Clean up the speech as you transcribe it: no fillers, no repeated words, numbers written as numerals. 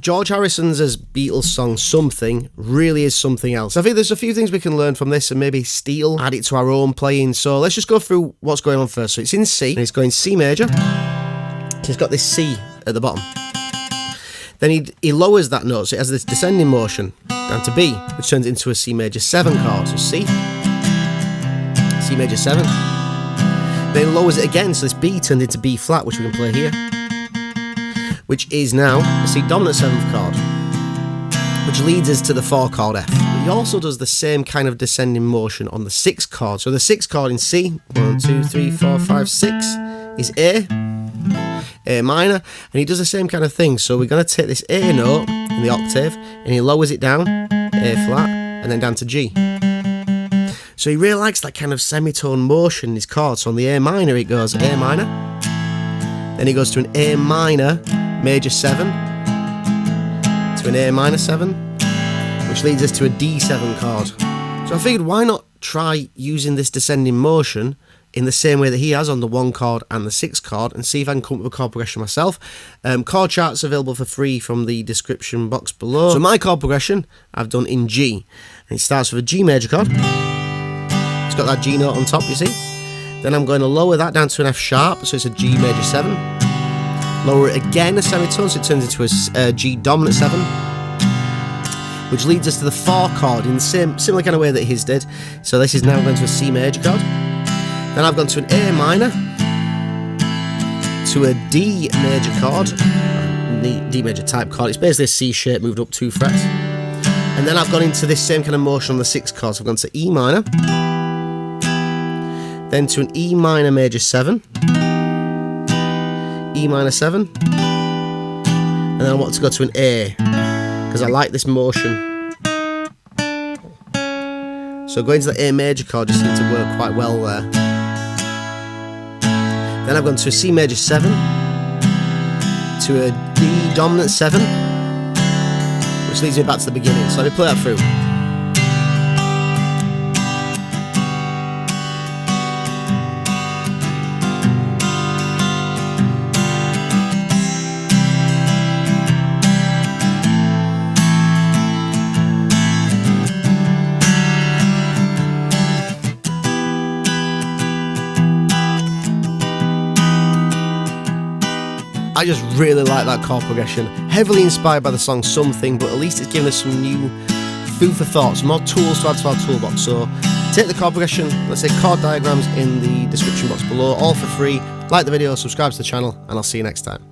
George Harrison's Beatles song Something really is something else. I think there's a few things we can learn from this and maybe steal, add it to our own playing. So let's just go through what's going on first. So it's in C, and it's going C major. So it's got this C at the bottom. Then he lowers that note, so it has this descending motion down to B, which turns into a C major 7 chord. So C major 7. Then he lowers it again, so this B turned into B flat, which we can play here, which is now a C dominant 7th chord, which leads us to the 4 chord F. But he also does the same kind of descending motion on the 6th chord. So the 6th chord in C, 1, 2, 3, 4, 5, 6, is A minor, and he does the same kind of thing. So we're going to take this A note in the octave, and he lowers it down, A flat, and then down to G. So he really likes that kind of semitone motion in his chords. So on the A minor, it goes A minor, then he goes to an A minor major 7, to an A minor 7, which leads us to a D7 chord. So I figured, why not try using this descending motion in the same way that he has on the 1 chord and the 6 chord, and see if I can come up with a chord progression myself. Chord charts available for free from the description box below. So my chord progression I've done in G, and it starts with a G major chord. It's got that G note on top, you see. Then I'm going to lower that down to an F sharp, so it's a G major 7. Lower it again a semitone, so it turns into a G dominant 7, which leads us to the 4 chord in the similar kind of way that his did. So this is now going to a C major chord. Then I've gone to an A minor, to a D major chord, D major type chord. It's basically a C shape moved up 2 frets. And then I've gone into this same kind of motion on the 6th chord. So I've gone to E minor, then to an E minor major 7, E minor 7, and then I want to go to an A, because I like this motion. So going to the A major chord just seems to work quite well there. Then I've gone to a C major 7, to a D dominant 7, which leads me back to the beginning. So let me play that through. I just really like that chord progression. Heavily inspired by the song Something, but at least it's given us some new food for thought, some more tools to add to our toolbox. So take the chord progression, let's say chord diagrams in the description box below, all for free. Like the video, subscribe to the channel, and I'll see you next time.